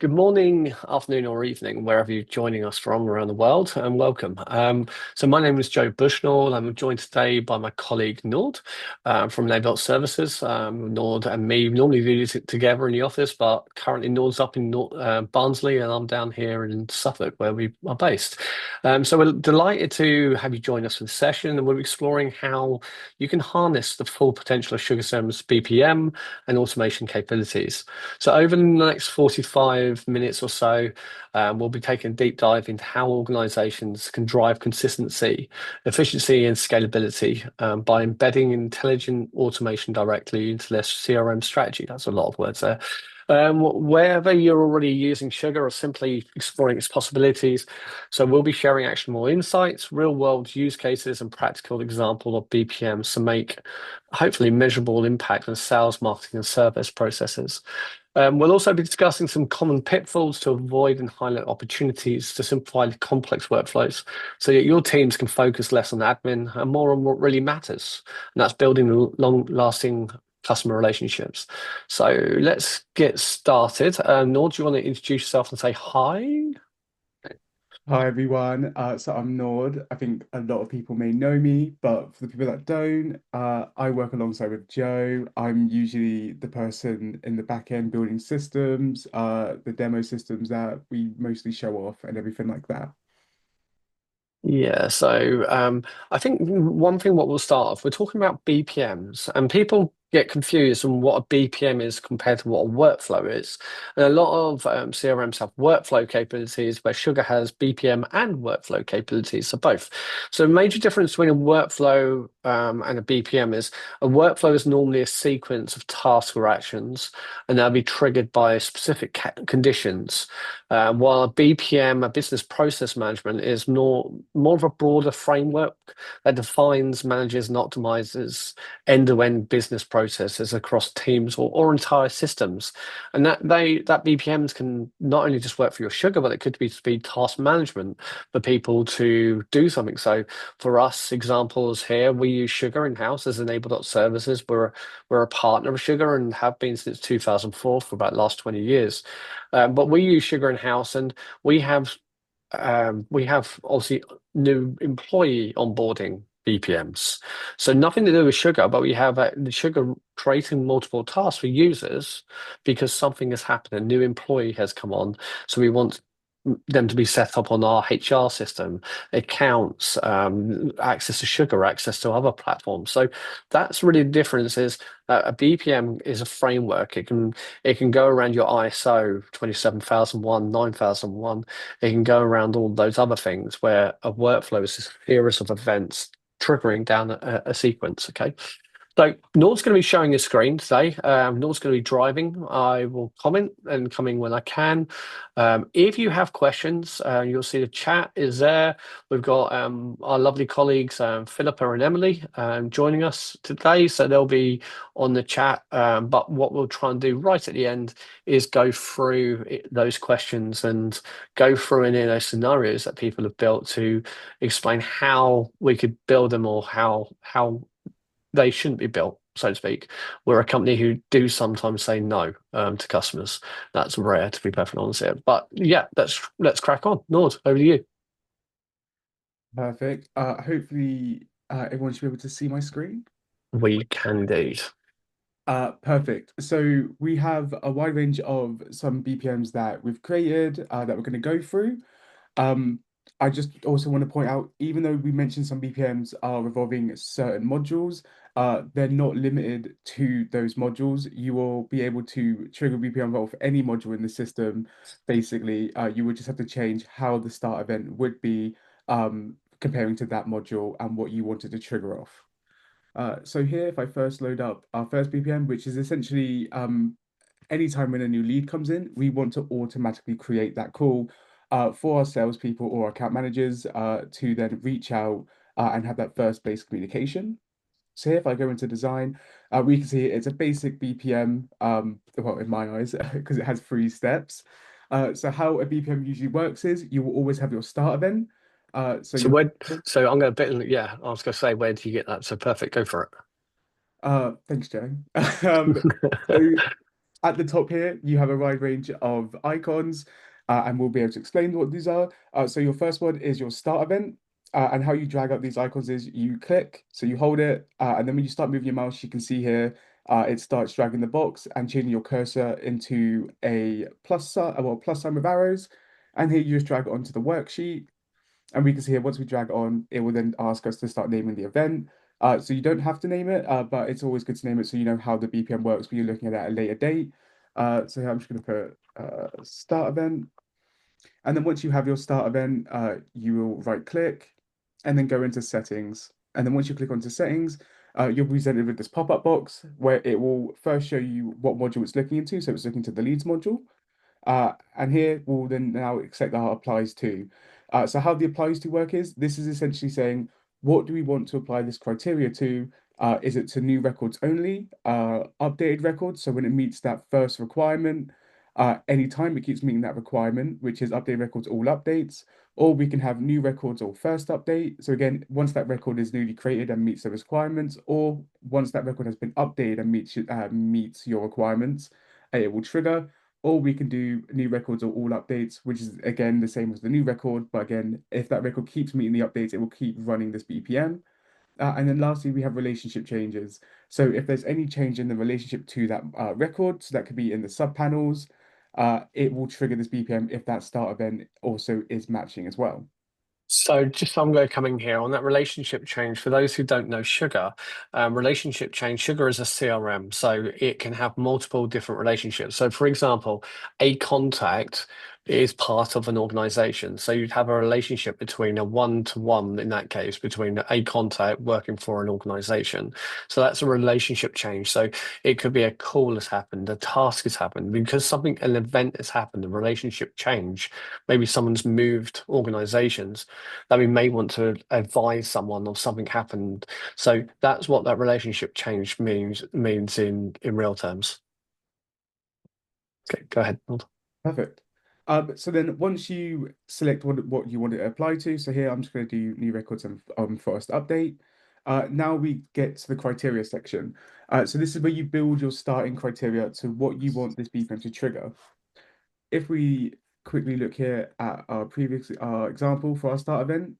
Good morning, afternoon, or evening, wherever you're joining us from around the world, and welcome. So my name is Joe Bushnell. I'm joined today by my colleague Nord from enable.services. Nord and me normally do this together in the office, but currently Nord's up in Barnsley, and I'm down here in Suffolk, where we are based. So we're delighted to have you join us for the session, and we're exploring how you can harness the full potential of SugarBPM's BPM and automation capabilities. So over the next 45 minutes or so, we'll be taking a deep dive into how organizations can drive consistency, efficiency, and scalability by embedding intelligent automation directly into their CRM strategy. That's a lot of words there. Wherever you're already using Sugar or simply exploring its possibilities. So we'll be sharing actionable insights, real world use cases, and practical example of BPMs to make hopefully measurable impact on sales, marketing, and service processes. We'll also be discussing some common pitfalls to avoid and highlight opportunities to simplify the complex workflows so that your teams can focus less on admin and more on what really matters. And that's building long-lasting customer relationships. So let's get started. Nord, do you want to introduce yourself and say hi? Hi everyone. So I'm Nord. I think a lot of people may know me, but for the people that don't, I work alongside with Joe. I'm usually the person in the back end building systems, the demo systems that we mostly show off and everything like that. Yeah, so I think one thing what we'll start off, we're talking about BPMs, and people get confused on what a BPM is compared to what a workflow is. And a lot of CRMs have workflow capabilities where Sugar has BPM and workflow capabilities, so both. So the major difference between a workflow and a BPM is a workflow is normally a sequence of tasks or actions, and they'll be triggered by specific conditions. While a BPM, a business process management, is more of a broader framework that defines, manages, and optimizes end-to-end business processes across teams or entire systems. And that BPMs can not only just work for your Sugar, but it could be task management for people to do something. So for us, examples here, we use Sugar in-house as enable.services. We're a partner of Sugar and have been since 2004 for about the last 20 years. But we use Sugar in-house, and we have obviously new employee onboarding BPMs. So nothing to do with Sugar, but we have the Sugar creating multiple tasks for users because something has happened. A new employee has come on. So we want them to be set up on our HR system, accounts, access to Sugar, access to other platforms. So that's really the difference is that a BPM is a framework. It can go around your ISO 27001, 9001. It can go around all those other things where a workflow is a series of events triggering down a sequence. Okay. So Nord's going to be showing his screen today. Nord's going to be driving. I will comment and come in when I can. If you have questions, you'll see the chat is there. We've got our lovely colleagues, Philippa and Emily, joining us today. So they'll be on the chat. But what we'll try and do right at the end is go through those questions and go through any of those scenarios that people have built to explain how we could build them or how they shouldn't be built, so to speak. We're a company who do sometimes say no to customers. That's rare, to be perfectly honest here. But yeah, let's crack on. Nord, over to you. Perfect. Hopefully, everyone should be able to see my screen. We can indeed. Perfect. So we have a wide range of some BPMs that we've created that we're going to go through. Um, I just also want to point out, even though we mentioned some BPMs are revolving certain modules, they're not limited to those modules. You will be able to trigger BPM for any module in the system. Basically, you would just have to change how the start event would be comparing to that module and what you wanted to trigger off. So here, if I first load up our first BPM, which is essentially anytime when a new lead comes in, we want to automatically create that call for our salespeople or account managers to then reach out and have that first base communication. So here, if I go into design, we can see it's a basic BPM, well, in my eyes, because it has three steps. So how a BPM usually works is you will always have your start event. So So your where? So I'm going to bit. Yeah, I was going to say, where do you get that? So perfect. Go for thanks, Joe. So it. At the top here, you have a wide range of icons, and we'll be able to explain what these are. So your first one is your start event, and how you drag up these icons is you click, so you hold it, and then when you start moving your mouse, you can see here, it starts dragging the box and changing your cursor into a plus sign, well, plus sign with arrows, and here you just drag it onto the worksheet. And we can see here, once we drag on, it will then ask us to start naming the event. So you don't have to name it, but it's always good to name it so you know how the BPM works when you're looking at it at a later date. So here I'm just going to put start event. And then once you have your start event, you will right click and then go into settings. And then once you click onto settings, you'll be presented with this pop-up box where it will first show you what module it's looking into. So it's looking to the leads module. And here we'll then now accept that applies to. So how the applies to work is, this is essentially saying, what do we want to apply this criteria to? Is it to new records only, updated records? So when it meets that first requirement, anytime it keeps meeting that requirement, which is update records, all updates, or we can have new records or first update. So again, once that record is newly created and meets the requirements, or once that record has been updated and meets your requirements, it will trigger. Or we can do new records or all updates, which is again the same as the new record. But again, if that record keeps meeting the updates, it will keep running this BPM. And then lastly, we have relationship changes. So if there's any change in the relationship to that record, so that could be in the subpanels, it will trigger this BPM if that start event also is matching as well. So just I'm going to come in here on that relationship change. For those who don't know Sugar, relationship change, Sugar is a CRM, so it can have multiple different relationships. So for example, a contact is part of an organization. So you'd have a relationship between a one-to-one, in that case, between a contact working for an organization. So that's a relationship change. So it could be a call has happened, a task has happened, because something, an event has happened, a relationship change. Maybe someone's moved organizations that we may want to advise someone of something happened. So that's what that relationship change means in real terms. Okay, go ahead. Perfect. So then once you select what you want it to apply to, so here I'm just going to do new records and first update. Now we get to the criteria section. So this is where you build your starting criteria to what you want this BPM to trigger. If we quickly look here at our previous example for our start event,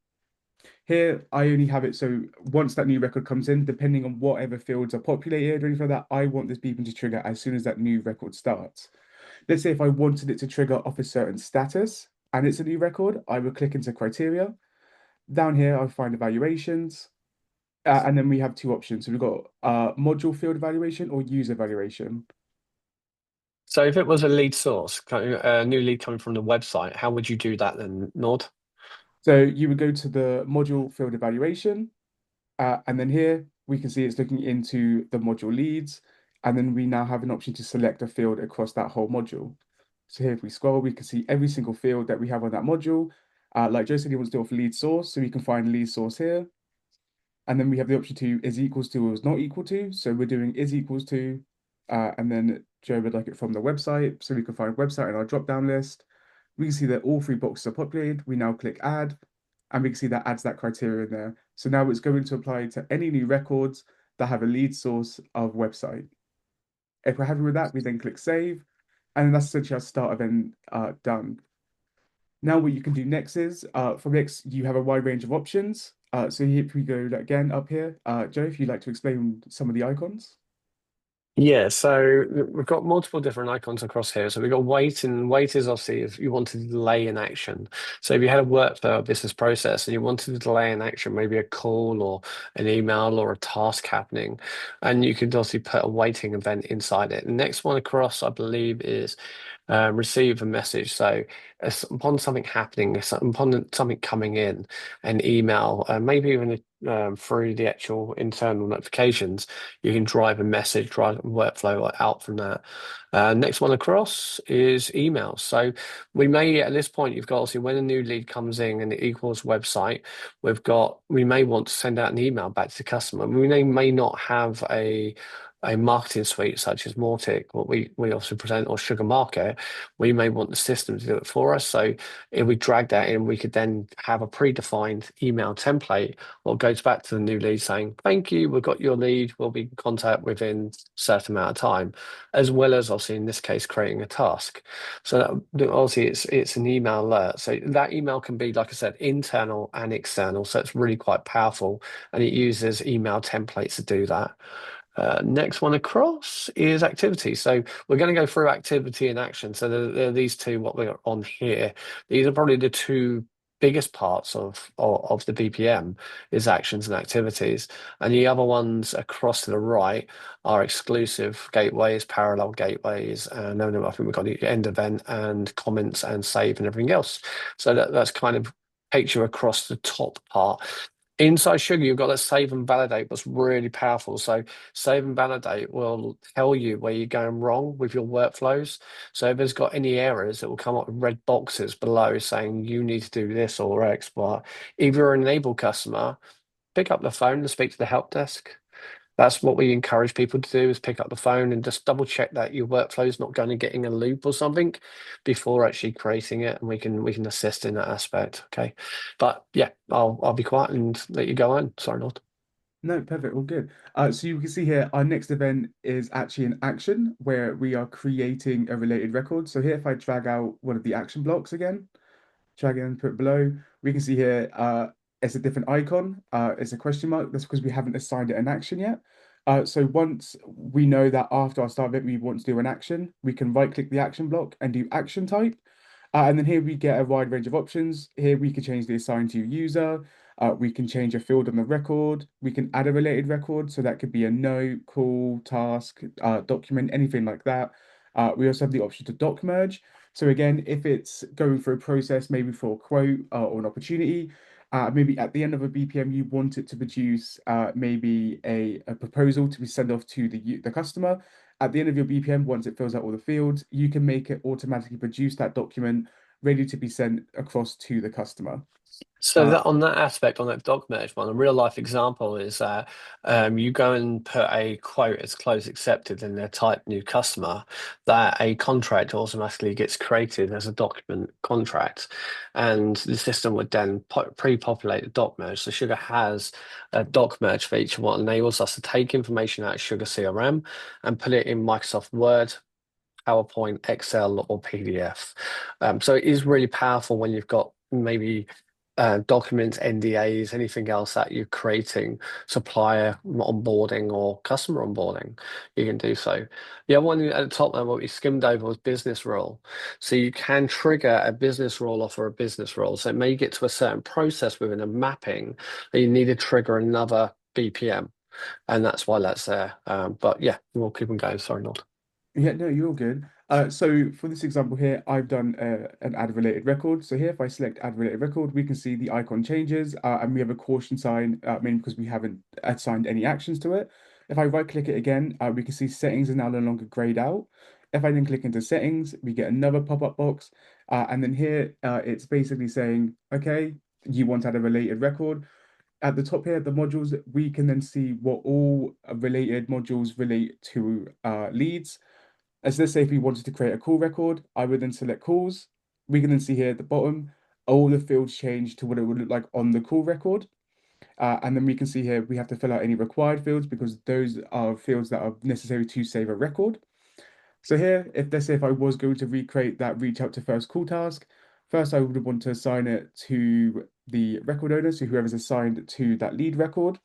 here I only have it so once that new record comes in, depending on whatever fields are populated or anything like that, I want this BPM to trigger as soon as that new record starts. Let's say if I wanted it to trigger off a certain status and it's a new record, I would click into criteria. Down here, I'll find evaluations. And then we have two options. So we've got module field evaluation or user evaluation. So if it was a lead source, a new lead coming from the website, how would you do that then, Nord? So you would go to the module field evaluation. And then here we can see it's looking into the module leads. And then we now have an option to select a field across that whole module. So here, if we scroll, we can see every single field that we have on that module. Like Joe said, he wants to do off lead source, so we can find lead source here. And then we have the option to is equals to or is not equal to. So we're doing is equals to, and then Joe would like it from the website. So we can find website in our drop-down list. We can see that all three boxes are populated. We now click add, and we can see that adds that criteria in there. So now it's going to apply to any new records that have a lead source of website. If we're happy with that, we then click save, and then that's essentially our start event done. Now what you can do next is, for next, you have a wide range of options. So if we go again up here, Joe, if you'd like to explain some of the icons. Yeah, so we've got multiple different icons across here. So we've got wait, and wait is obviously if you want to delay an action. So if you had a workflow or business process and you wanted to delay an action, maybe a call or an email or a task happening, and you could obviously put a waiting event inside it. The next one across, I believe, is receive a message. So upon something happening, upon something coming in, an email, maybe even through the actual internal notifications, you can drive a message, drive a workflow out from that. Next one across is emails. So we may, at this point, you've got obviously when a new lead comes in and it equals website, we may want to send out an email back to the customer. We may not have a marketing suite such as Mautic, what we also present, or Sugar Market, we may want the system to do it for us. So if we drag that in, we could then have a predefined email template or goes back to the new lead saying, thank you, we've got your lead, we'll be in contact within a certain amount of time, as well as obviously in this case creating a task. So obviously it's an email alert. So that email can be, like I said, internal and external. So it's really quite powerful, and it uses email templates to do that. Next one across is activity. So we're going to go through activity and action. So there are these two, what we're on here. These are probably the two biggest parts of the BPM is actions and activities. And the other ones across to the right are exclusive gateways, parallel gateways, and then I think we've got the end event and comments and save and everything else. So that's kind of takes you across the top part. Inside Sugar, you've got that save and validate, what's really powerful. So save and validate will tell you where you're going wrong with your workflows. So if there's got any errors, it will come up with red boxes below saying you need to do this or X. But if you're an enable customer, pick up the phone and speak to the help desk. That's what we encourage people to do, is pick up the phone and just double check that your workflow is not going to get in a loop or something before actually creating it, and we can assist in that aspect. Okay, but yeah, I'll be quiet and let you go on. Sorry, not. No, perfect, all good. So you can see here, our next event is actually an action where we are creating a related record. So here, if I drag out one of the action blocks again, drag it and put it below, we can see here, it's a different icon. It's a question mark. That's because we haven't assigned it an action yet. So once we know that after our start event, we want to do an action, we can right click the action block and do action type. And then here we get a wide range of options. Here we can change the assign to user. We can change a field on the record. We can add a related record. So that could be a note, call, task, document, anything like that. We also have the option to doc merge. So again, if it's going through a process, maybe for a quote or an opportunity, maybe at the end of a BPM, you want it to produce maybe a proposal to be sent off to the customer. At the end of your BPM, once it fills out all the fields, you can make it automatically produce that document ready to be sent across to the customer. So Uh, that on that aspect, on that doc merge one, a real life example is that you go and put a quote as close accepted and they type new customer, that a contract automatically gets created as a document contract, and the system would then pre-populate the doc merge. So Sugar has a doc merge feature, what enables us to take information out of Sugar CRM and put it in Microsoft Word, PowerPoint, Excel, or PDF. So it is really powerful when you've got maybe documents, NDAs, anything else that you're creating, supplier onboarding or customer onboarding, you can do so. The other one at the top there, what we skimmed over was business rule. So you can trigger a business rule off or a business rule. So it may get to a certain process within a mapping that you need to trigger another BPM. And that's why that's there. But yeah, we'll keep on going. Sorry, not. Yeah, no, you're all good. So for this example here, I've done an add related record. So here, if I select add related record, we can see the icon changes and we have a caution sign, mainly because we haven't assigned any actions to it. If I right click it again, we can see settings are now no longer grayed out. If I then click into settings, we get another pop-up box. And then here, it's basically saying, okay, you want to add a related record. At the top here, the modules, we can then see what all related modules relate to leads. As let's say if we wanted to create a call record, I would then select calls. We can then see here at the bottom, all the fields change to what it would look like on the call record. And then we can see here, we have to fill out any required fields because those are fields that are necessary to save a record. So here, if let's say if I was going to recreate that reach out to first call task, first I would want to assign it to the record owner, so whoever's assigned to that lead record.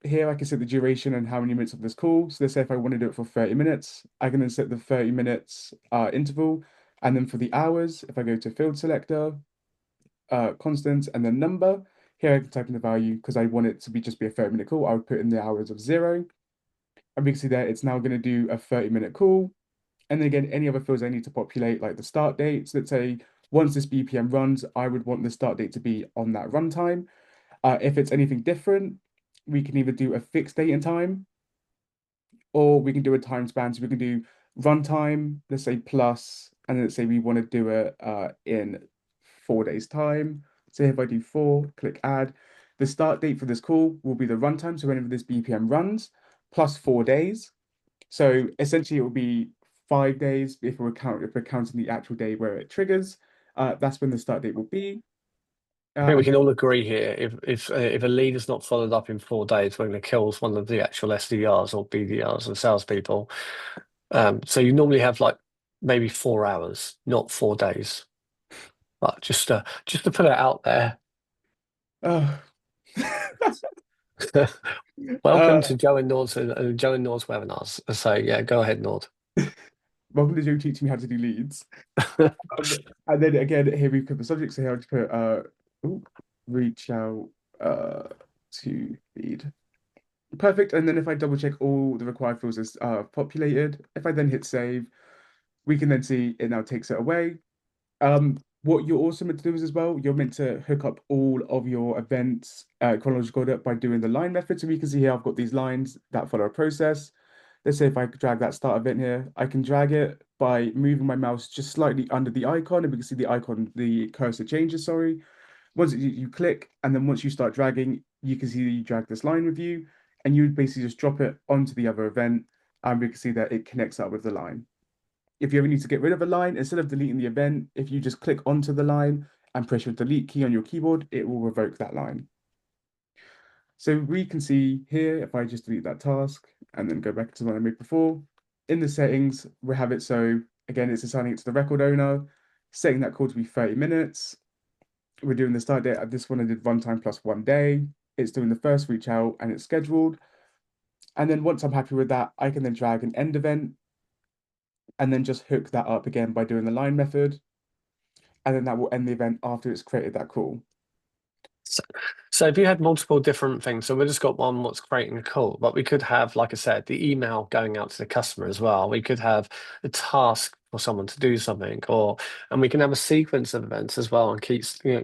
Here I can set the duration and how many minutes of this call. So let's say if I want to do it for 30 minutes, I can then set the 30 minutes interval. And then for the hours, if I go to field selector, constant, and then number, here I can type in the value because I want it to be just be a 30-minute call. I would put in the hours of 0. And we can see there it's now going to do a 30-minute call. And then again, any other fields I need to populate, like the start date. So let's say once this BPM runs, I would want the start date to be on that runtime. If it's anything different, we can either do a fixed date and time, or we can do a time span. So we can do runtime, let's say plus, and then let's say we want to do it in 4 days' time. So if I do 4, click add. The start date for this call will be the runtime, so whenever this BPM runs, plus 4 days. So essentially, it will be 5 days if we're counting the actual day where it triggers. That's when the start date will be. I think we And can all agree here. If a lead is not followed up in 4 days, we're going to kill one of the actual SDRs or BDRs and salespeople. So you normally have like maybe 4 hours, not 4 days. But just to put it out there. uh, Welcome uh, to Joe and Nord's webinars. So yeah, go ahead, Nord. welcome to Joe teaching me how to do leads. And then again, here we put the subject. So here I just put ooh, reach out uh to lead. Perfect. And then if I double check all the required fields is populated, if I then hit save, we can then see it now takes it away. What you're also meant to do is as well, you're meant to hook up all of your events chronological order by doing the line method. So we can see here I've got these lines that follow a process. Let's say if I drag that start event here, I can drag it by moving my mouse just slightly under the icon, and we can see the icon, the cursor changes, sorry. Once you click, and then once you start dragging, you can see that you drag this line with you, and you basically just drop it onto the other event, and we can see that it connects up with the line. If you ever need to get rid of a line, instead of deleting the event, if you just click onto the line and press your delete key on your keyboard, it will revoke that line. So we can see here, if I just delete that task and then go back to the one I made before, in the settings, we have it so, again, it's assigning it to the record owner, setting that call to be 30 minutes. We're doing the start date. This one I did runtime plus 1 day. It's doing the first reach out and it's scheduled. And then once I'm happy with that, I can then drag an end event and then just hook that up again by doing the line method. And then that will end the event after it's created that call. So, so if you had multiple different things, so we just got one what's creating a call, but we could have, like I said, the email going out to the customer as well. We could have a task for someone to do something, and we can have a sequence of events as well and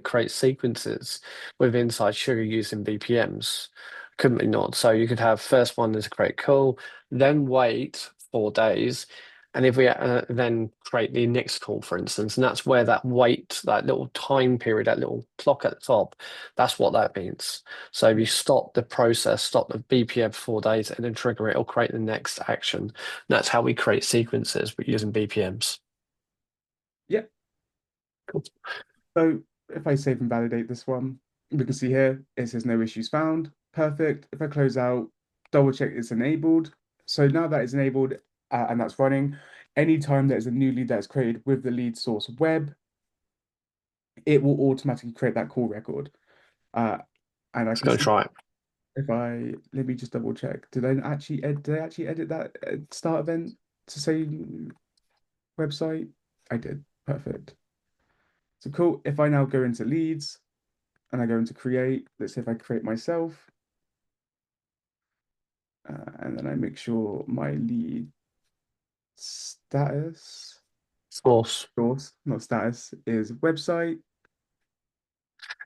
create sequences with inside Sugar using BPMs. Couldn't we not? So you could have first one is create call, then wait 4 days. And if we then create the next call, for instance, and that's where that wait, that little time period, that little clock at the top, that's what that means. So if you stop the process, stop the BPM for 4 days, and then trigger it, it'll create the next action. And that's how we create sequences, but using BPMs. Yeah. Cool. So if I save and validate this one, we can see here it says no issues found. Perfect. If I close out, double check it's enabled. So now that it's enabled and that's running, anytime there's a new lead that's created with the lead source web, it will automatically create that call record. Uh, and I Let's can go see try it. if I let me just double check. Did I actually edit that start event to say website? I did. Perfect. So cool. If I now go into leads and I go into create, let's say if I create myself, and then I make sure my lead status, Source. source, not status, is website.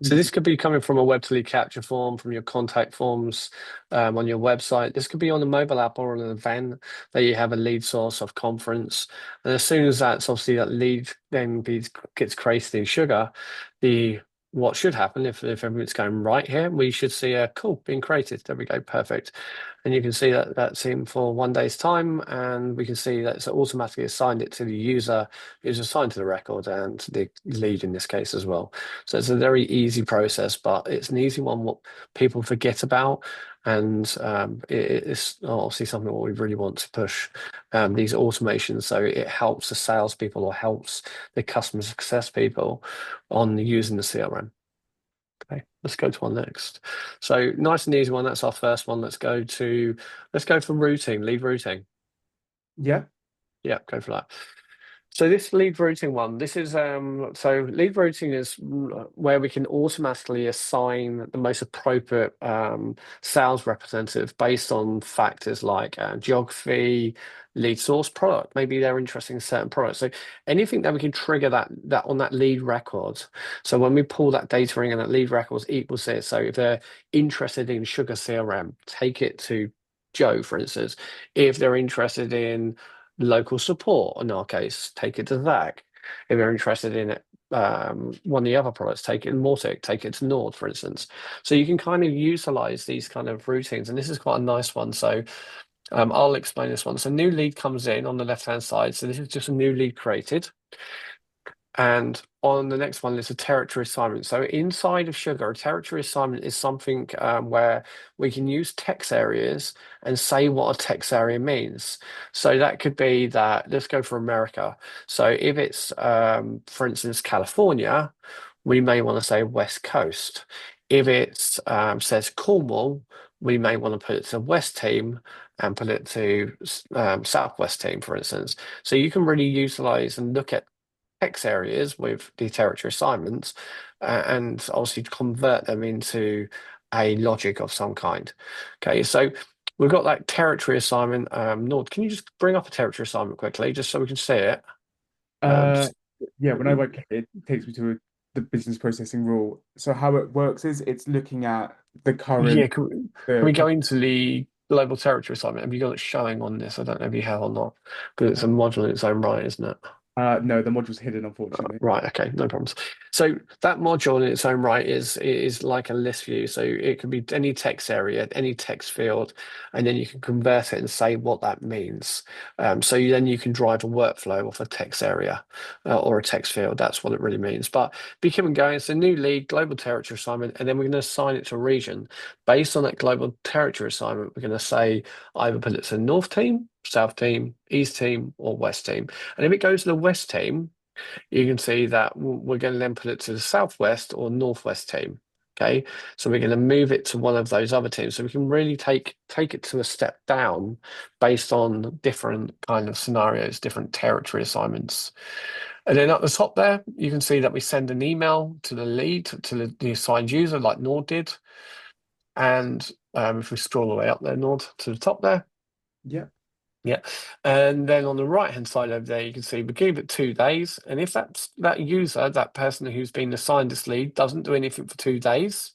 So this could be coming from a web to lead capture form, from your contact forms on your website. This could be on a mobile app or on an event that you have a lead source of conference. And as soon as that's obviously that lead then gets created in Sugar, the what should happen if everything's going right here, we should see a call being created. There we go, perfect. And you can see that that's in for 1 day's time, and we can see that it's automatically assigned it to the user who's assigned to the record and the lead in this case as well. So it's a very easy process, but it's an easy one what people forget about. And it's obviously something what we really want to push these automations. So it helps the salespeople or helps the customer success people on using the CRM. Okay, let's go to one next. So nice and easy one. That's our first one. Let's go for routing, lead routing. Yeah. Yeah, go for that. So this lead routing one, this is so lead routing is where we can automatically assign the most appropriate sales representative based on factors like geography, lead source, product. Maybe they're interested in certain products. So anything that we can trigger that on that lead record. So when we pull that data in and that lead record equals it. So if they're interested in Sugar CRM, take it to Joe, for instance. If they're interested in local support, in our case, take it to Zach. If you're interested in one of the other products, take it in Mortic, take it to Nord, for instance. So you can kind of utilize these kind of routines, and this is quite a nice one. So I'll explain this one. So new lead comes in on the left-hand side. So this is just a new lead created. And on the next one, there's a territory assignment. So inside of Sugar, a territory assignment is something where we can use text areas and say what a text area means. So that could be that, let's go for America. So if it's, for instance, California, we may want to say West Coast. If it says Cornwall, we may want to put it to West Team and put it to Southwest Team, for instance. So you can really utilize and look at text areas with the territory assignments and obviously convert them into a logic of some kind. Okay, so we've got that territory assignment. Nord, can you just bring up a territory assignment quickly, just so we can see it? Uh, Just, yeah, when I work, it takes me to the business processing rule. So how it works is it's looking at the yeah, current, can we the go into the global territory assignment? Have you got it showing on this? I don't know if you have or not, because it's a module in its own right, isn't it? no, the module's hidden, unfortunately. Right, okay, no problems. So that module in its own right is like a list view. So it can be any text area, any text field, and then you can convert it and say what that means. Then you can drive a workflow off a text area or a text field. That's what it really means. But be keep on going. It's a new lead, global territory assignment, and then we're going to assign it to a region. Based on that global territory assignment, we're going to say either put it to North team, South team, East team, or West team. And if it goes to the West team, you can see that we're going to then put it to the Southwest or Northwest team. Okay, so we're going to move it to one of those other teams, so we can really take it to a step down based on different kind of scenarios, different territory assignments. And then at the top there, you can see that we send an email to the lead, to the assigned user, like Nord did. And if we scroll the way up there, Nord, to the top there, Yeah. yeah. And then on the right-hand side over there, you can see we give it 2 days. And if that user, that person who's been assigned this lead, doesn't do anything for 2 days,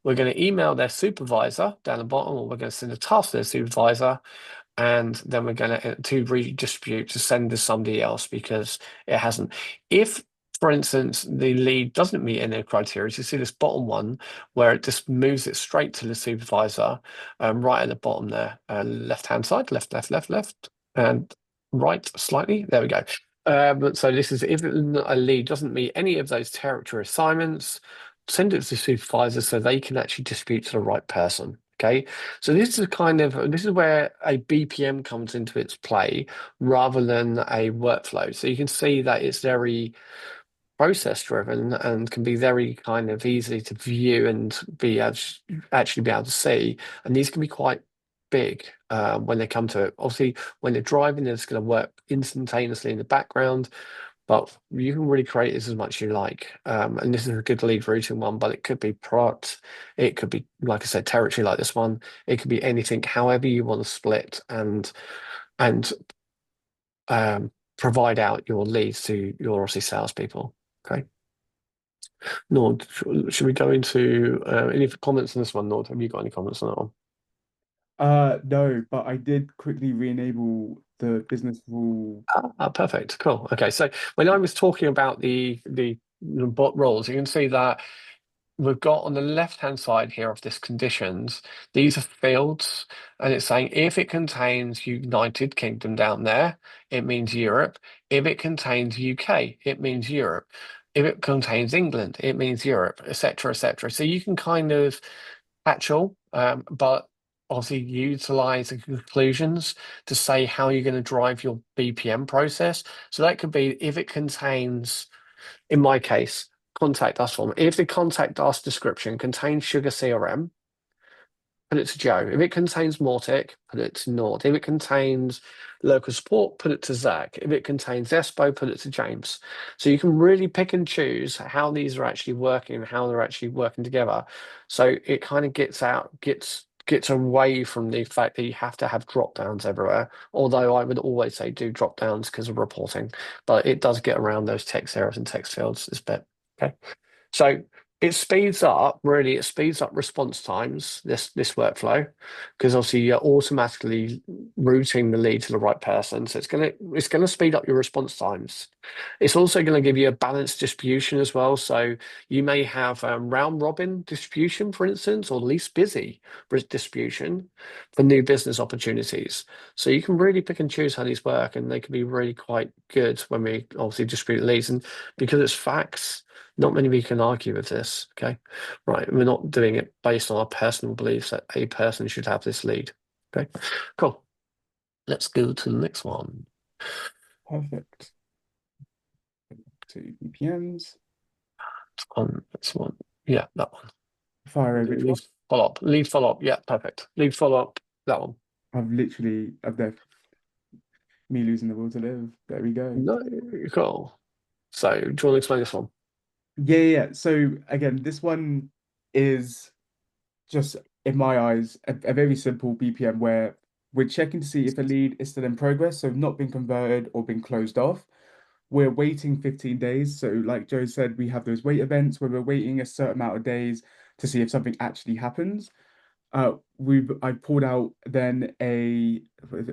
we're going to email their supervisor down the bottom, or we're going to send a task to their supervisor, and then we're going to redistribute to send to somebody else because it hasn't. If, for instance, the lead doesn't meet any criteria, you see this bottom one where it just moves it straight to the supervisor, right at the bottom there, left-hand side, left, left, left, left, and right slightly. There we go. So this is if a lead doesn't meet any of those territory assignments, send it to the supervisor so they can actually distribute to the right person. Okay, so this is where a BPM comes into its play rather than a workflow. So you can see that it's very process driven and can be very kind of easy to view and actually be able to see. And these can be quite big when they come to it. Obviously, when they're driving, it's going to work instantaneously in the background, but you can really create this as much as you like. And this is a good lead routing one, but it could be product, it could be, like I said, territory like this one. It could be anything, however you want to split and provide out your leads to your obviously salespeople. Okay. Nord, should we go into any comments on this one, Nord? Have you got any comments on that one? No, but I did quickly re-enable the business rule. Perfect. Cool. Okay. So when I was talking about the bot roles, you can see that we've got on the left-hand side here of this conditions, these are fields, and it's saying if it contains United Kingdom down there, it means Europe. If it contains UK, it means Europe. If it contains England, it means Europe, etc., etc. So you can kind of catch all, but obviously utilize the conclusions to say how you're going to drive your BPM process. So that could be if it contains, in my case, contact us form. If the contact us description contains Sugar CRM, put it to Joe. If it contains Mortic, put it to Nord. If it contains local support, put it to Zach. If it contains Espo, put it to James. So you can really pick and choose how these are actually working and how they're actually working together. So it kind of gets away from the fact that you have to have drop downs everywhere. Although I would always say do drop downs because of reporting, but it does get around those text errors and text fields this bit. Okay. So It speeds up, really, it speeds up response times, this workflow, because obviously you're automatically routing the lead to the right person. So it's gonna speed up your response times. It's also going to give you a balanced distribution as well. So you may have round robin distribution, for instance, or least busy distribution for new business opportunities. So you can really pick and choose how these work, and they can be really quite good when we obviously distribute leads. And because it's facts, not many people can argue with this. Okay, right. We're not doing it based on our personal beliefs that a person should have this lead. Okay, cool. Let's go to the next one. Perfect. To BPMs, On this one. Yeah, that one. fire over which one? Lead follow up. Lead follow up. Yeah, perfect. Lead follow up. That one. I've there me losing the will to live. There we go. No, cool. So, do you want to explain this one? Yeah. So again, this one is just in my eyes a very simple BPM where we're checking to see if a lead is still in progress, so not been converted or been closed off. We're waiting 15 days. So, like Joe said, we have those wait events where we're waiting a certain amount of days to see if something actually happens. I pulled out then an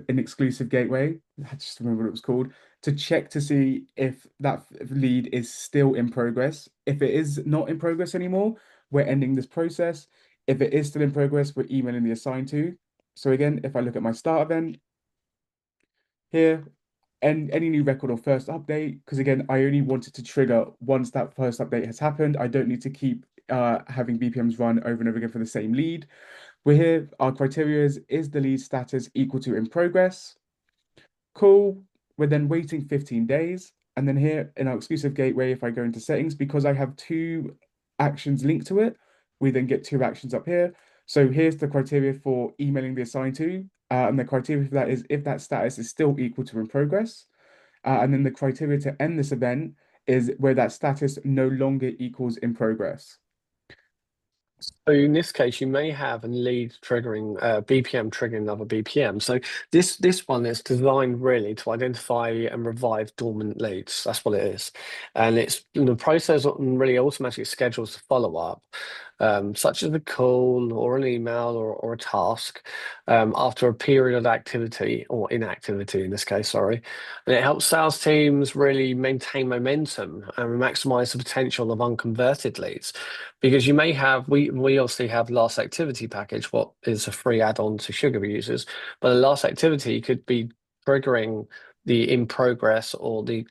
exclusive gateway. I just remember what it was called to check to see if that lead is still in progress. If it is not in progress anymore, we're ending this process. If it is still in progress, we're emailing the assigned to. So again, if I look at my start event here, and any new record or first update, because again, I only wanted to trigger once that first update has happened. I don't need to keep having BPMs run over and over again for the same lead. We're here. Our criteria is the lead status equal to in progress? Cool. We're then waiting 15 days. And then here in our exclusive gateway, if I go into settings, because I have two actions linked to it, we then get two actions up here. So here's the criteria for emailing the assigned to. And the criteria for that is if that status is still equal to in progress. And then the criteria to end this event is where that status no longer equals in progress. So in this case, you may have a lead triggering BPM triggering another BPM. So this one is designed really to identify and revive dormant leads. That's what it is, and it's the process really automatically schedules the follow up, such as a call or an email or a task after a period of activity or inactivity in this case. Sorry, and it helps sales teams really maintain momentum and maximize the potential of unconverted leads because you may have we obviously have last activity package, what is a free add-on to Sugar users, but the last activity could be triggering the in progress or the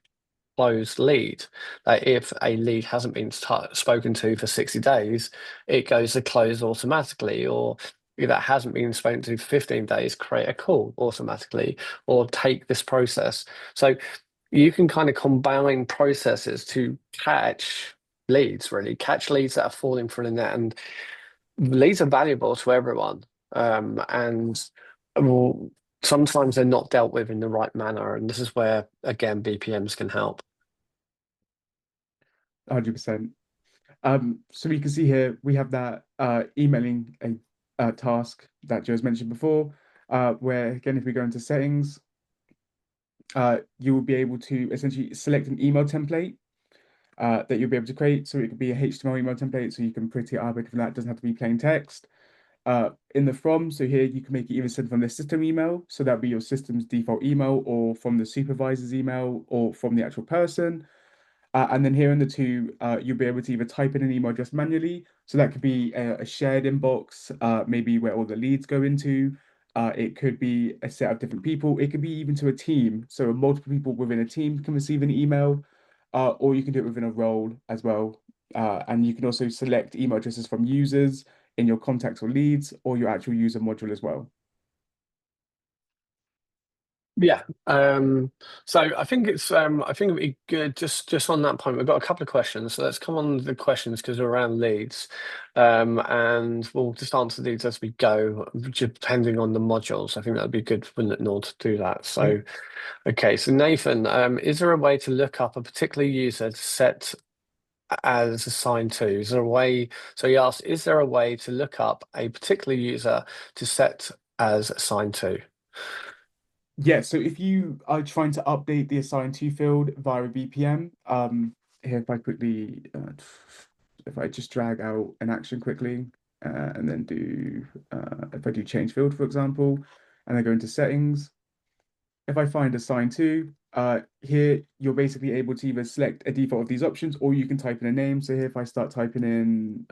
closed lead. Like if a lead hasn't been spoken to for 60 days, it goes to close automatically, or if that hasn't been spoken to for 15 days, create a call automatically, or take this process. So you can kind of combine processes to catch leads, really catch leads that are falling through the net, and leads are valuable to everyone. And well, sometimes they're not dealt with in the right manner, and this is where again BPMs can help. 100%. So we can see here we have that emailing a task that Joe's mentioned before, where again, if we go into settings, you will be able to essentially select an email template that you'll be able to create. So it could be a HTML email template, so you can pretty up it from that. It doesn't have to be plain text. In the from, so here you can make it either sent from the system email, so that'd be your system's default email, or from the supervisor's email, or from the actual person. And then here in the two, you'll be able to either type in an email address manually. So that could be a shared inbox, maybe where all the leads go into. It could be a set of different people. It could be even to a team. So multiple people within a team can receive an email, or you can do it within a role as well. And you can also select email addresses from users in your contacts or leads, or your actual user module as well. Yeah. So I think it'd be good just on that point. We've got a couple of questions. So let's come on the questions because we're around leads. And we'll just answer these as we go, depending on the modules. I think that'd be good, wouldn't it, Nord, to do that. Yeah. So okay, so Nathan, is there a way to look up a particular user to set as assigned to? Is there a way? So he asked, is there a way to look up a particular user to set as assigned to? Yeah, so if you are trying to update the assigned to field via a BPM, here if I quickly if I just drag out an action quickly and then if I do change field, for example, and I go into settings, if I find assign to, here you're basically able to either select a default of these options or you can type in a name. So here, if I start typing in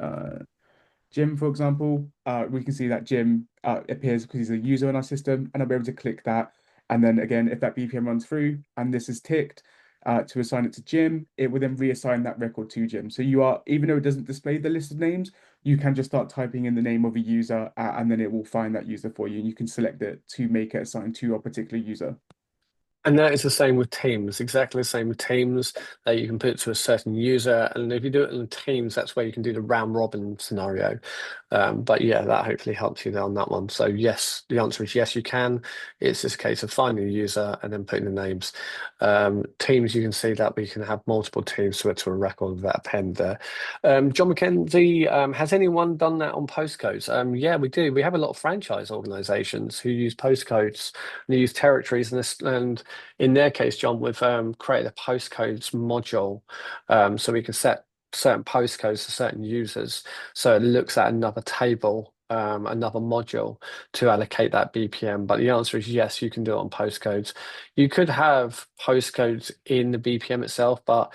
Jim, for example, we can see that Jim appears because he's a user in our system, and I'll be able to click that. And then again, if that BPM runs through and this is ticked to assign it to Jim, it will then reassign that record to Jim. So you are, even though it doesn't display the list of names, you can just start typing in the name of a user and then it will find that user for you. And you can select it to make it assigned to your particular user. And that is the same with Teams, exactly the same with Teams that you can put it to a certain user. And if you do it in Teams, that's where you can do the round robin scenario. But yeah, that hopefully helps you there on that one. So yes, the answer is yes, you can. It's just a case of finding the user and then putting the names. Teams, you can see that we can have multiple teams to it to a record of that append there. John McKenzie, has anyone done that on postcodes? Yeah, we do. We have a lot of franchise organizations who use postcodes, and they use territories, and in their case, John, we've created a postcodes module, so we can set certain postcodes to certain users. So it looks at another table, another module to allocate that BPM. But the answer is yes, you can do it on postcodes. You could have postcodes in the BPM itself, but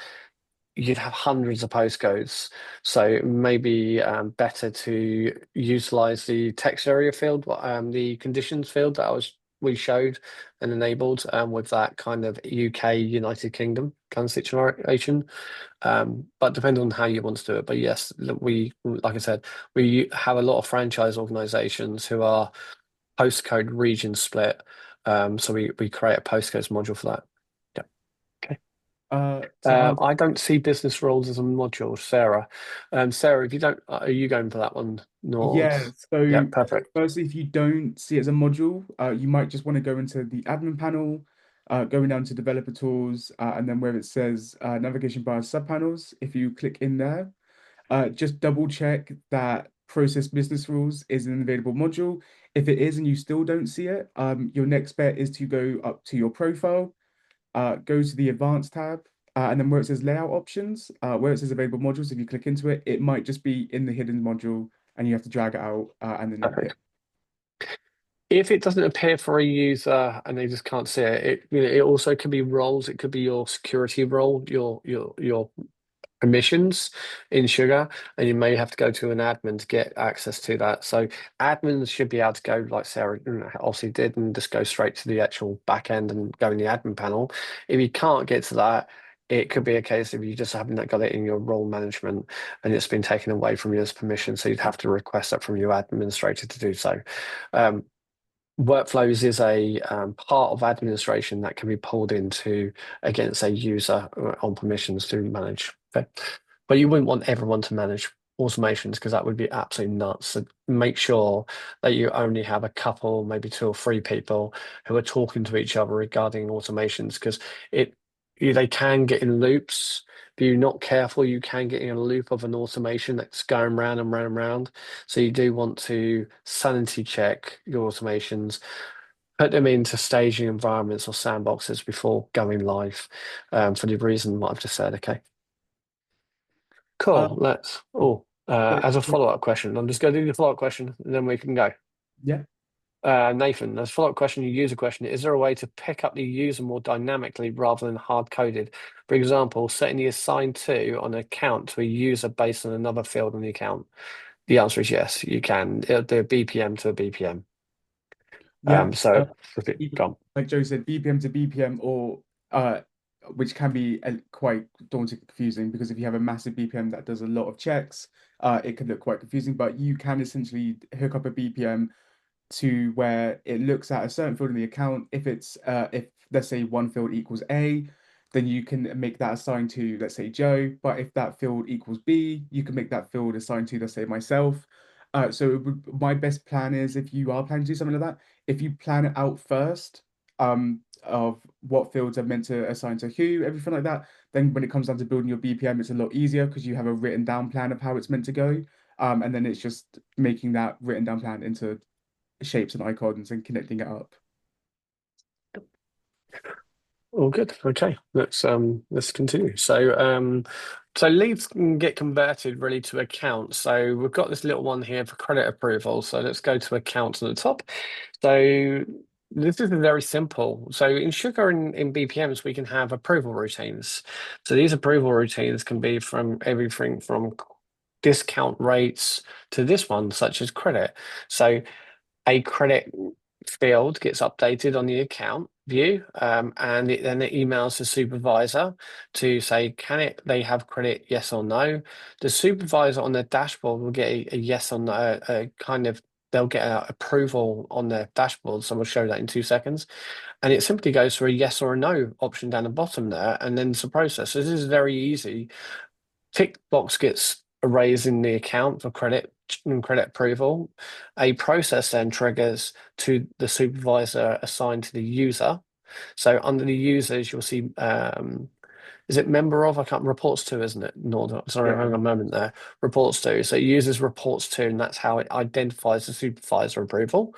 you'd have hundreds of postcodes. So maybe better to utilize the text area field, the conditions field that we showed and enabled with that kind of UK, United Kingdom kind of situation. But depending on how you want to do it. But yes, like I said, we have a lot of franchise organizations who are postcode region split. So we create a postcodes module for that. Yeah. Okay. To answer, I don't see business roles as a module, Sarah. Sarah, if you don't, are you going for that one? Nord. yeah, Yeah, so perfect. firstly, if you don't see it as a module, you might just want to go into the admin panel, going down to developer tools, and then where it says navigation bar subpanels, if you click in there, just double check that process business rules is an available module. If it is and you still don't see it, your next bet is to go up to your profile, go to the advanced tab, and then where it says layout options, where it says available modules, if you click into it, it might just be in the hidden module and you have to drag it out and then it appears. Perfect. If it doesn't appear for a user and they just can't see it, it also could be roles. It could be your security role, your permissions in Sugar, and you may have to go to an admin to get access to that. So admins should be able to go, like Sarah obviously did, and just go straight to the actual back end and go in the admin panel. If you can't get to that, it could be a case of you just haven't got it in your role management and it's been taken away from you as permission. So you'd have to request that from your administrator to do so. Um, Workflows is a part of administration that can be pulled into against a user on permissions to manage. Okay. But you wouldn't want everyone to manage automations because that would be absolutely nuts. So make sure that you only have a couple, maybe two or three people who are talking to each other regarding automations because they can get in loops. If you're not careful, you can get in a loop of an automation that's going round and round and round. So you do want to sanity check your automations, put them into staging environments or sandboxes before going live, for the reason what I've just said. Okay, Uh, cool. so, As a follow-up question, I'm just going to do the follow-up question and then we can go. yeah, Nathan, as a follow-up question, your user question, is there a way to pick up the user more dynamically rather than hard-coded? For example, setting the assigned to on an account to a user based on another field on the account. The answer is yes, you can. It'll do a BPM to a BPM. yeah. So Even, gone. like Joe said, BPM to BPM, or uh, which can be quite daunting, confusing because if you have a massive BPM that does a lot of checks, it can look quite confusing. But you can essentially hook up a BPM to where it looks at a certain field in the account. If let's say one field equals A, then you can make that assigned to, let's say, Joe. But if that field equals B, you can make that field assigned to, let's say, myself. My best plan is, if you are planning to do something like that, if you plan it out first, of what fields are meant to assign to who, everything like that, then when it comes down to building your BPM, it's a lot easier because you have a written down plan of how it's meant to go. And then it's just making that written down plan into shapes and icons and connecting it up. All good. Okay, let's continue. So leads can get converted really to accounts. So we've got this little one here for credit approval. So let's go to accounts at the top. So this is very simple. So in Sugar in BPMs, we can have approval routines. So these approval routines can be from everything from discount rates to this one, such as credit. So a credit field gets updated on the account view, and then it emails the supervisor to say, can they have credit, yes or no? The supervisor on their dashboard will get a yes or no, they'll get an approval on their dashboard. So we'll show that in 2 seconds. And it simply goes for a yes or a no option down the bottom there, and then it's a process. So this is very easy. Tick box gets raised in the account for credit and credit approval. A process then triggers to the supervisor assigned to the user. So under the users, you'll see, is it member of? I can't, reports to, isn't it? No, sorry, hang Yeah. on a moment there. Reports to. So it uses reports to, and that's how it identifies the supervisor approval.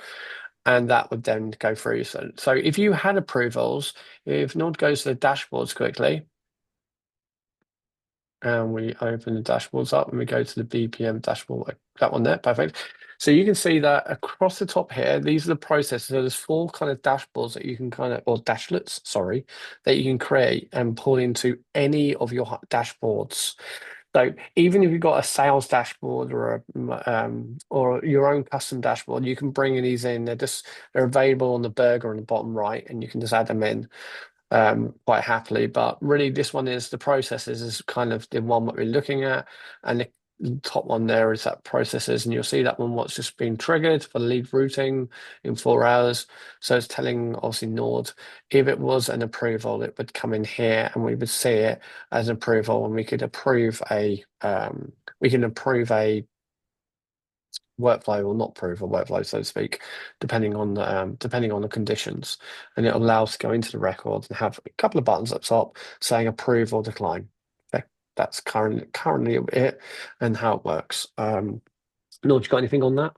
And that would then go through. So if you had approvals, if Nord goes to the dashboards quickly, and we open the dashboards up and we go to the BPM dashboard, that one there, perfect. So you can see that across the top here, these are the processes. So there's four kind of dashboards that you can or dashlets, sorry, that you can create and pull into any of your dashboards. So even if you've got a sales dashboard or your own custom dashboard, you can bring these in. They're available on the burger on the bottom right, and you can just add them in quite happily. But really, this one is the processes is kind of the one that we're looking at, and the top one there is that processes, and you'll see that one what's just been triggered for lead routing in 4 hours. So it's telling obviously Nord if it was an approval, it would come in here, and we would see it as an approval, and we could approve a workflow or not prove a workflow, so to speak, depending on the conditions. And it allows to go into the record and have a couple of buttons up top saying approve or decline. Okay, that's currently it and how it works. Nord, you got anything on that?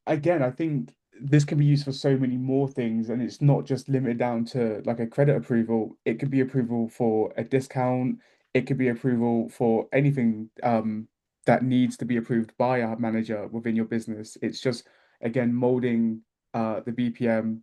Again, I think this can be used for so many more things, and it's not just limited down to like a credit approval. It could be approval for a discount. It could be approval for anything that needs to be approved by a manager within your business. It's just again molding the BPM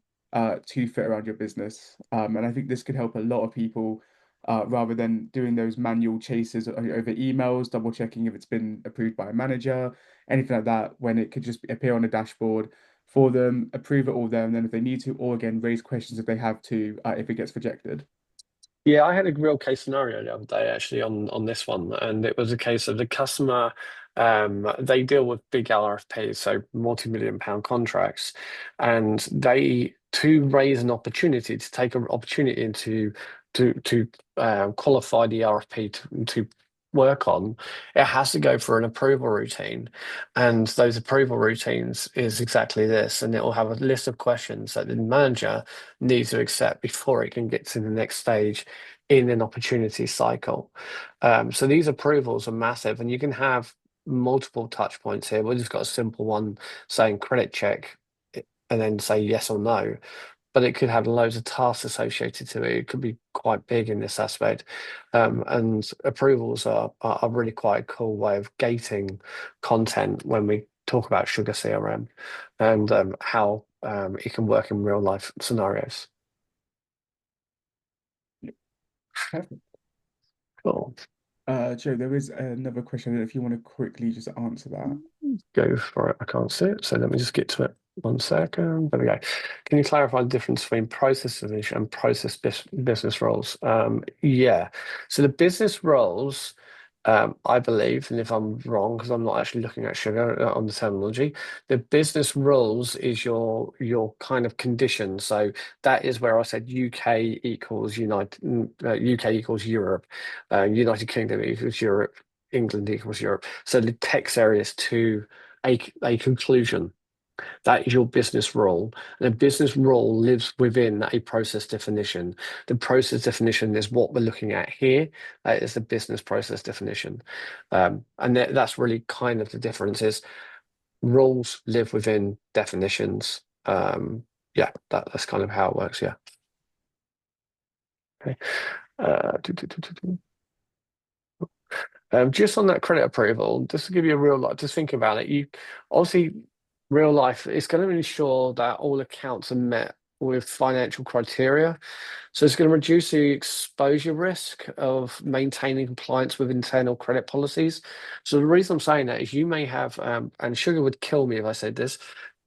to fit around your business. And I think this could help a lot of people rather than doing those manual chases over emails, double checking if it's been approved by a manager, anything like that, when it could just appear on a dashboard for them, approve it all there, and then if they need to, or again, raise questions if they have to, if it gets rejected. Yeah, I had a real case scenario the other day actually on this one, and it was a case of the customer. They deal with big RFPs, so multi-million pound contracts, and they to raise an opportunity to take an opportunity into to qualify the RFP to work on, it has to go for an approval routine, and those approval routines is exactly this, and it will have a list of questions that the manager needs to accept before it can get to the next stage in an opportunity cycle. So these approvals are massive, and you can have multiple touch points here. We've just got a simple one saying credit check and then say yes or no, but it could have loads of tasks associated to it. It could be quite big in this aspect. And approvals are really quite a cool way of gating content when we talk about Sugar CRM and how it can work in real life scenarios. Perfect. Cool. Joe, there is another question. I don't know if you want to quickly just answer that. Go for it. I can't see it, so let me just get to it. 1 second. There we go. Can you clarify the difference between process definition and business roles? Yeah. So the business roles, I believe, and if I'm wrong, because I'm not actually looking at sugar on the terminology, the business roles is your kind of condition. So that is where I said UK equals UK equals Europe, United Kingdom equals Europe, England equals Europe. So the text areas to a conclusion. That is your business role. And a business role lives within a process definition. The process definition is what we're looking at here. That is the business process definition. And that's really kind of the difference is roles live within definitions. Yeah, that's kind of how it works. Yeah. Okay. Just on that credit approval, just to give you a real life, just think about it. You obviously real life, it's going to ensure that all accounts are met with financial criteria. So it's going to reduce the exposure risk of maintaining compliance with internal credit policies. So the reason I'm saying that is you may have, and Sugar would kill me if I said this,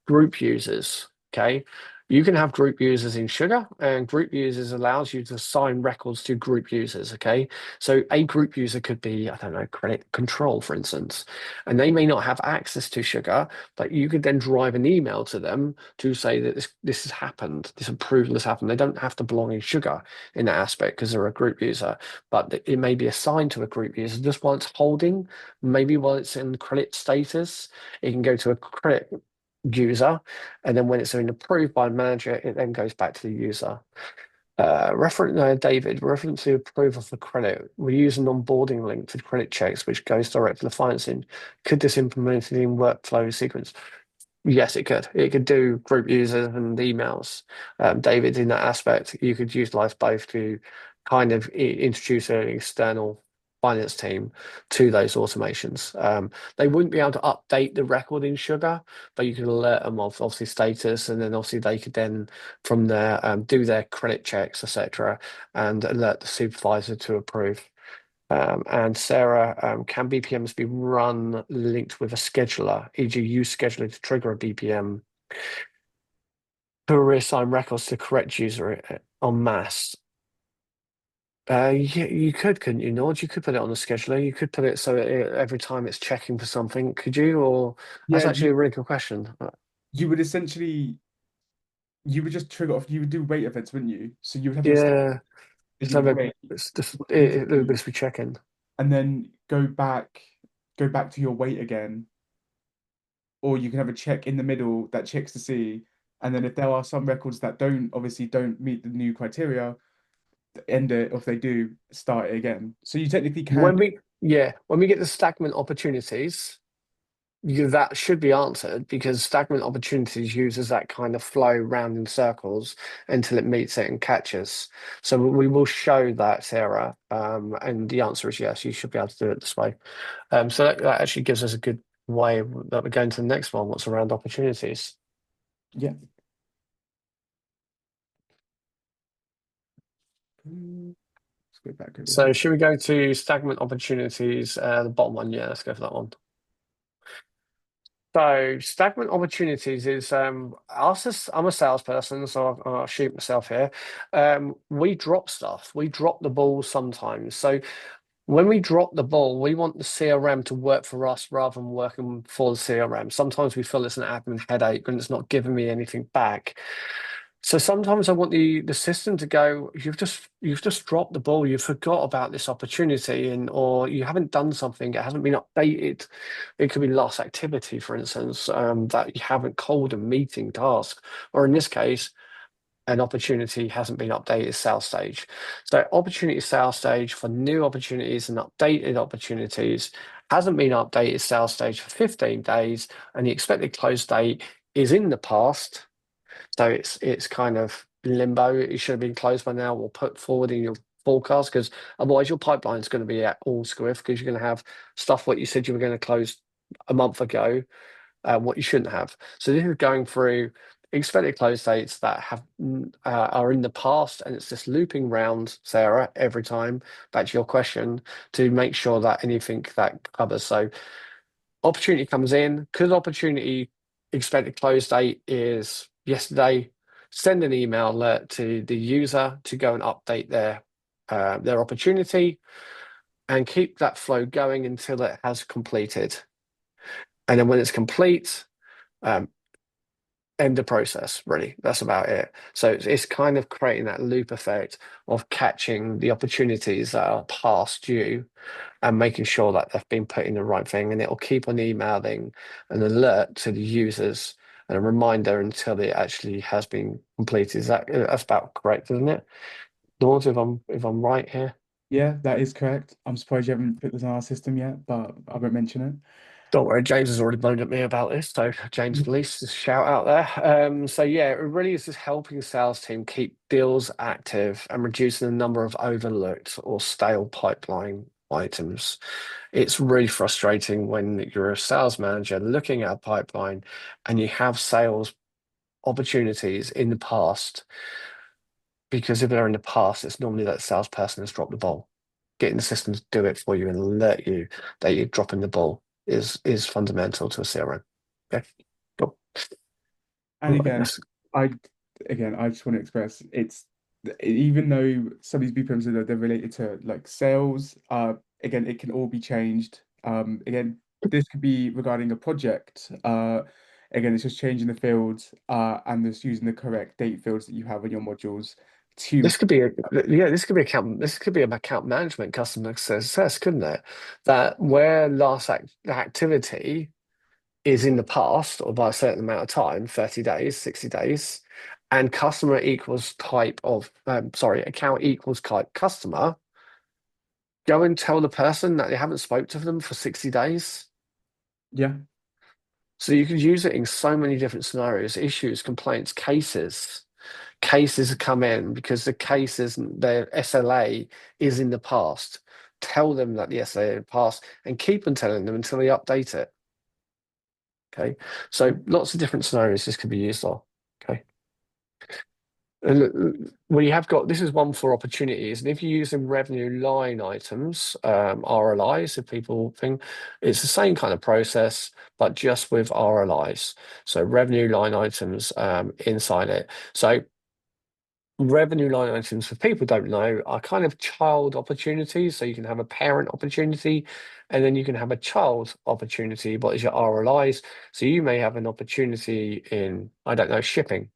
group users. Okay. You can have group users in Sugar, and group users allows you to assign records to group users. Okay. So a group user could be, I don't know, credit control, for instance, and they may not have access to Sugar, but you could then drive an email to them to say that this has happened, this approval has happened. They don't have to belong in Sugar in that aspect because they're a group user, but it may be assigned to a group user just while it's holding, maybe while it's in credit status. It can go to a credit user, and then when it's been approved by a manager, it then goes back to the user. David, reference to approval for credit. We use an onboarding link to credit checks, which goes direct to the financing. Could this implemented in workflow sequence? Yes, it could. It could do group users and emails. David, in that aspect, you could utilize both to kind of introduce an external finance team to those automations. They wouldn't be able to update the record in Sugar, but you could alert them of obviously status, and then obviously they could then from there do their credit checks, etc., and alert the supervisor to approve. And Sarah, can BPMs be run linked with a scheduler, e.g., use scheduler to trigger a BPM to reassign records to correct user en masse? Yeah, you could, couldn't you, Nord? You could put it on the scheduler. You could put it so every time it's checking for something, could you? Or that's Yeah, actually a really good question. you would essentially you would just trigger off. You would do wait events, wouldn't you? So you would have your start Yeah, and just you have would a wait, it's just into it'll the just be checking. and then go back to your wait again, or you can have a check in the middle that checks to see, and then if there are some records that don't meet the new criteria, end it. Or if they do, start it again. So you technically can. When we get the stagnant opportunities, that should be answered because stagnant opportunities uses that kind of flow round in circles until it meets it and catches. So we will show that, Sarah. And the answer is yes, you should be able to do it this way. So that actually gives us a good way that we're going to the next one, what's around opportunities. Yeah. Let's go back over So here. should we go to stagnant opportunities, the bottom one? Yeah, let's go for that one. So stagnant opportunities is I'm a salesperson, so I'll shoot myself here. We drop stuff. We drop the ball sometimes. So when we drop the ball, we want the CRM to work for us rather than working for the CRM. Sometimes we feel it's an admin headache and it's not giving me anything back. So sometimes I want the system to go, you've just dropped the ball, you forgot about this opportunity, and or you haven't done something, it hasn't been updated. It could be lost activity, for instance, that you haven't called a meeting task, or in this case, an opportunity hasn't been updated sales stage. So opportunity sales stage for new opportunities and updated opportunities hasn't been updated sales stage for 15 days, and the expected close date is in the past, so it's kind of limbo. It should have been closed by now or put forward in your forecast because otherwise your pipeline is going to be at all squiff because you're going to have stuff what you said you were going to close a month ago, what you shouldn't have. So this is going through expected close dates that have are in the past, and it's just looping round, Sarah, every time back to your question to make sure that anything that covers. So opportunity comes in, because opportunity expected close date is yesterday, send an email alert to the user to go and update their opportunity and keep that flow going until it has completed. And then when it's complete, um, end the process, really. That's about it. So it's kind of creating that loop effect of catching the opportunities that are past due and making sure that they've been putting the right thing, and it'll keep on emailing an alert to the users and a reminder until it actually has been completed. That's about correct, isn't it? Lord, if I'm right here. Yeah, that is correct. I'm surprised you haven't put this on our system yet, but I won't mention it. Don't worry, James has already moaned at me about this. So James, please just shout out there. So yeah, it really is just helping the sales team keep deals active and reducing the number of overlooked or stale pipeline items. It's really frustrating when you're a sales manager looking at a pipeline and you have sales opportunities in the past, because if they're in the past, it's normally that salesperson has dropped the ball. Getting the system to do it for you and alert you that you're dropping the ball is fundamental to a CRM. Okay, cool. And Right, again, I I just want to express it's even though some of these BPMs are they're related to like sales, again, it can all be changed. Again, this could be regarding a project. Again, it's just changing the fields, and just using the correct date fields that you have on your modules to this could be a yeah, this could be an account management customer success, couldn't it? That where activity is in the past or by a certain amount of time, 30 days, 60 days, and customer equals type of account equals type customer, go and tell the person that they haven't spoke to them for 60 days. yeah, So you can use it in so many different scenarios, issues, complaints, cases. Cases come in because the cases, their SLA is in the past. Tell them that the SLA is in the past and keep on telling them until they update it. Okay. So lots of different scenarios this could be used on. Okay. And we have got, this is one for opportunities. And if you're using revenue line items, RLIs, if people think it's the same kind of process, but just with RLIs. So revenue line items inside it. So revenue line items, for people who don't know, are kind of child opportunities. So you can have a parent opportunity and then you can have a child opportunity. What is your RLIs? So you may have an opportunity in, I don't know, shipping,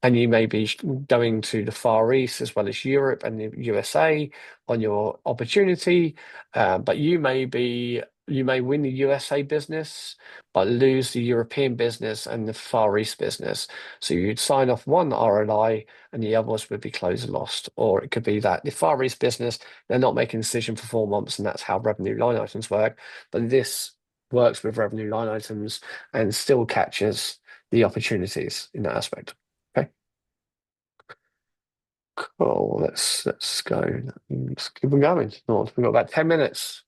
and you may be going to the Far East as well as Europe and the USA on your opportunity, but you may win the USA business, but lose the European business and the Far East business. So you'd sign off one RLI and the others would be closed or lost. Or it could be that the Far East business, they're not making a decision for 4 months, and that's how revenue line items work. But this works with revenue line items and still catches the opportunities in that aspect. Okay. Cool. Let's go. Let's keep on going. Oh, we've got about 10 minutes.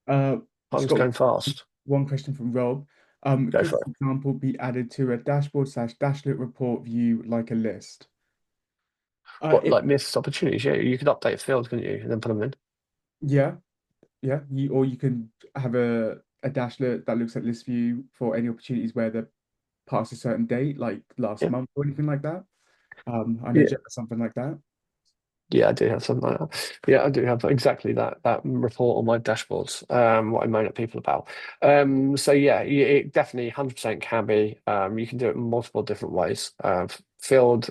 just Time's got going fast. one question from Rob. Go Could, for for it. example, be added to a dashboard slash dashlet report view like a list? What, It like missed opportunities? Yeah, you could update fields, couldn't you? And then put them in. yeah, yeah. Or you can have a dashlet that looks at list view for any opportunities where they're past a certain date, like last Yeah. month or anything like that. I know Yeah. Jeff has something like that. Yeah, I do have something like that. Yeah, I do have exactly that report on my dashboards, what I moan at people about. So yeah, it definitely 100% can be. You can do it in multiple different ways. Field,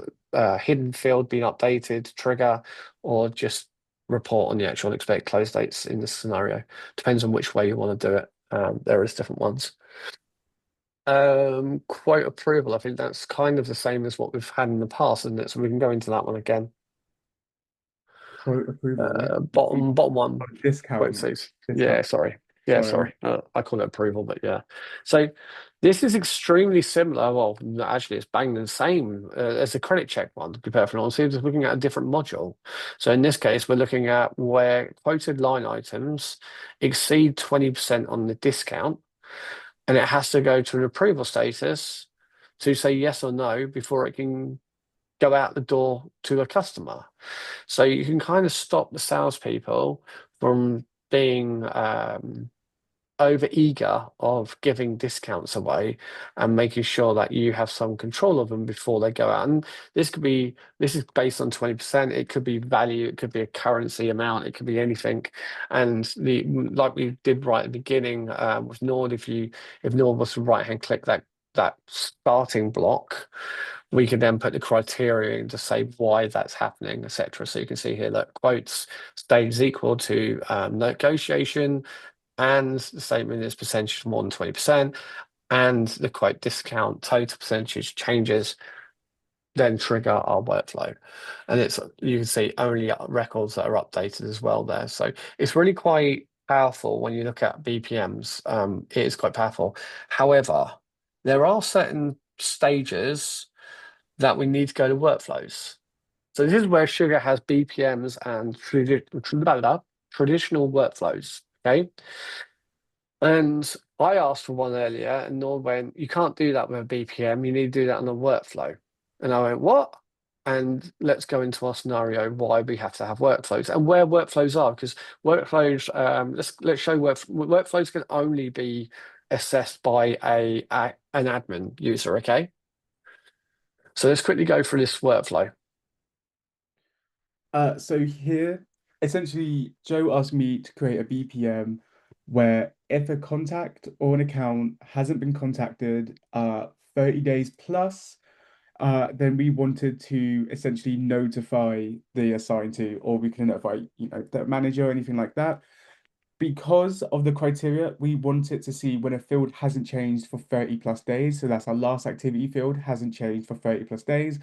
hidden field being updated, trigger, or just report on the actual expected close dates in this scenario. Depends on which way you want to do it. There is different ones. Quote approval. I think that's kind of the same as what we've had in the past, isn't it? So we can go into that one again. Quote approval. Yeah. Bottom one, quote Discount. says. Yeah, Discount. sorry. Yeah, Sorry. sorry. I call it approval, but yeah. So this is extremely similar. Well, no, actually, it's bang the same as the credit check one, to be perfectly honest. We're just looking at a different module. So in this case, we're looking at where quoted line items exceed 20% on the discount, and it has to go to an approval status to say yes or no before it can go out the door to a customer. So you can kind of stop the salespeople from being over eager of giving discounts away and making sure that you have some control of them before they go out. And this is based on 20%. It could be value, it could be a currency amount, it could be anything. And the like we did right at the beginning with Nord, if Nord was to right hand click that starting block, we can then put the criteria in to say why that's happening, etc. So you can see here that quotes stays equal to negotiation, and the statement is percentage more than 20%, and the quote discount total percentage changes, then trigger our workflow. And it's, you can see only records that are updated as well there. So it's really quite powerful when you look at BPMs. It is quite powerful. However, there are certain stages that we need to go to workflows. So this is where Sugar has BPMs and traditional workflows. Okay. And I asked for one earlier, and Nord went, "You can't do that with a BPM. You need to do that on a workflow." And I went, "What?" And let's go into our scenario why we have to have workflows and where workflows are, because workflows. Let's show workflows can only be assessed by an admin user. Okay, so let's quickly go through this workflow. So here, essentially, Joe asked me to create a BPM where if a contact or an account hasn't been contacted 30 days plus, then we wanted to essentially notify the assigned to, or we can notify, the manager or anything like that. Because of the criteria, we wanted to see when a field hasn't changed for 30 plus days. So that's our last activity field hasn't changed for 30 plus days.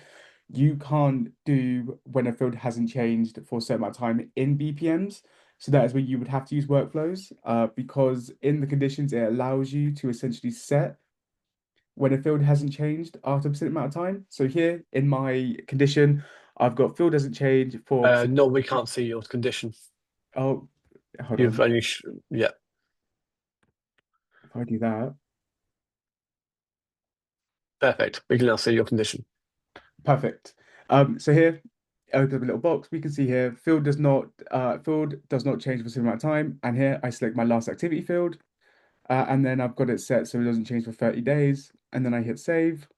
You can't do when a field hasn't changed for a certain amount of time in BPMs. So that is where you would have to use workflows, because in the conditions, it allows you to essentially set when a field hasn't changed after a certain amount of time. So here in my condition, I've got field doesn't change for, No, we can't see your condition. oh, hold You've on. only, yeah, If I do that, perfect. We can now see your condition. perfect. So here, open up a little box. We can see here, field does not change for a certain amount of time. And here I select my last activity field, and then I've got it set so it doesn't change for 30 days. And then I hit save.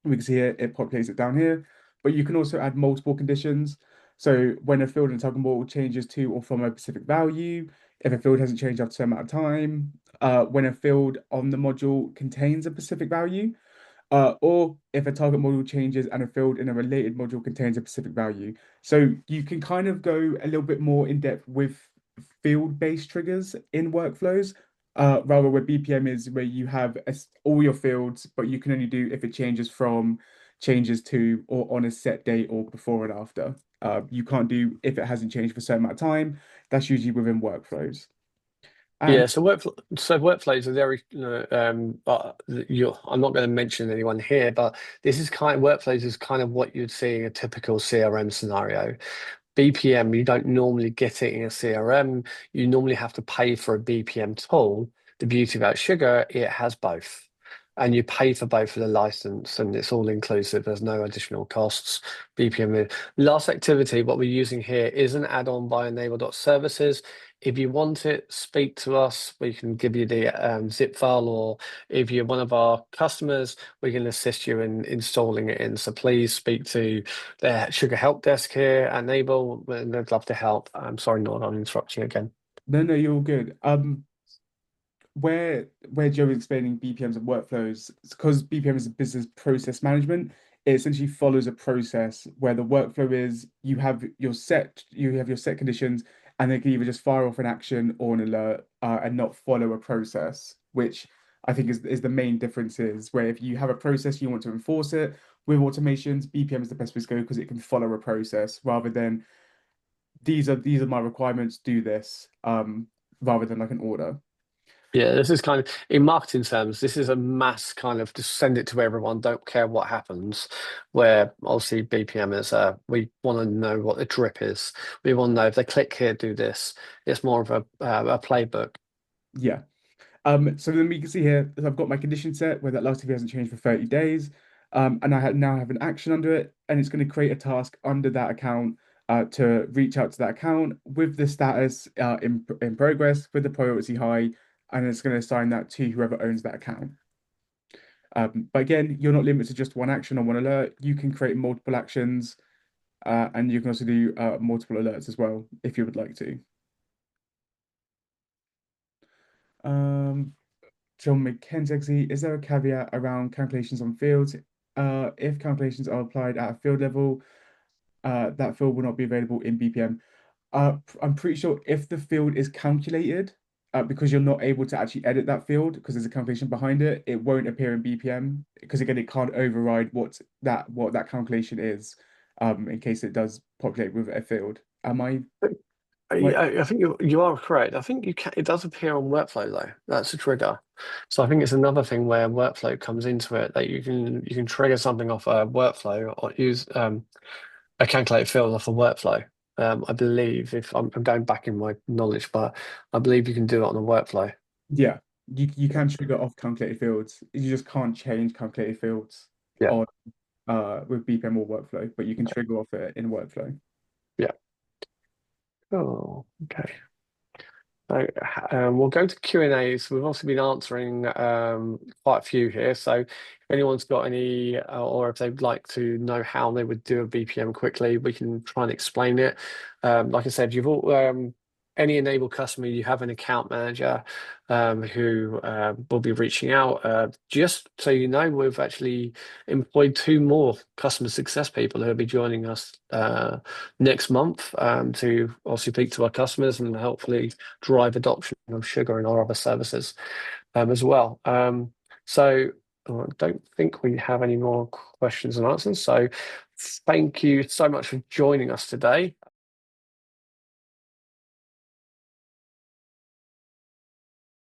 We can see here, it populates it down here, but you can also add multiple conditions. So when a field in a tug ball changes to or from a specific value, if a field hasn't changed after a certain amount of time, when a field on the module contains a specific value, or if a target module changes and a field in a related module contains a specific value. So you can kind of go a little bit more in depth with field-based triggers in workflows, rather where BPM is where you have all your fields, but you can only do if it changes to or on a set date or before and after. You can't do if it hasn't changed for a certain amount of time. That's usually within workflows. Yeah, And so workflows are very, but I'm not going to mention anyone here, but this is workflows is kind of what you'd see in a typical CRM scenario. BPM, you don't normally get it in a CRM. You normally have to pay for a BPM tool. The beauty about Sugar, it has both. And you pay for both of the license, and it's all inclusive. There's no additional costs. BPM. Last activity, what we're using here is an add-on by enable.services. If you want it, speak to us. We can give you the zip file, or if you're one of our customers, we can assist you in installing it in. So please speak to the Sugar Help Desk here at Enable, and they'd love to help. I'm sorry, Nord, I'm interrupting you again. no, you're all good. Where Joe is explaining BPMs and workflows, it's because BPM is a business process management. It essentially follows a process where the workflow is you have your set conditions, and they can either just fire off an action or an alert, and not follow a process, which I think is the main difference is where if you have a process you want to enforce it with automations, BPM is the best place to go because it can follow a process rather than these are my requirements, do this, rather than like an order. Yeah, this is kind of, in marketing terms, this is a mass kind of just send it to everyone, don't care what happens. Where obviously BPM is, we want to know what the drip is. We want to know if they click here, do this. It's more of a playbook. Yeah. So then we can see here that I've got my condition set where that last TV hasn't changed for 30 days. And now have an action under it, and it's going to create a task under that account, to reach out to that account with the status, in progress with the priority high, and it's going to assign that to whoever owns that account. But again, you're not limited to just one action or one alert. You can create multiple actions, and you can also do multiple alerts as well if you would like to. Um, John McKenzie, is there a caveat around calculations on fields? If calculations are applied at a field level, that field will not be available in BPM. I'm pretty sure if the field is calculated, because you're not able to actually edit that field because there's a calculation behind it, it won't appear in BPM because again, it can't override what that calculation is, in case it does populate with a field. Am I? I think you are correct. I think you can. It does appear on workflow though. That's a trigger. So I think it's another thing where workflow comes into it that you can trigger something off a workflow or use a calculated field off a workflow. I believe if I'm going back in my knowledge, but I believe you can do it on a workflow. Yeah, you can trigger off calculated fields. You just can't change calculated fields Yeah. on with BPM or workflow, but you can trigger off it in workflow. Yeah. Oh, okay. So, we'll go to Q&As. We've also been answering quite a few here. So if anyone's got any, or if they'd like to know how they would do a BPM quickly, we can try and explain it. Like I said, you've all, any Enable customer, you have an account manager who will be reaching out. Just so you know, we've actually employed two more customer success people who will be joining us next month to obviously speak to our customers and hopefully drive adoption of sugar and our other services as well. So I don't think we have any more questions and answers. So thank you so much for joining us today.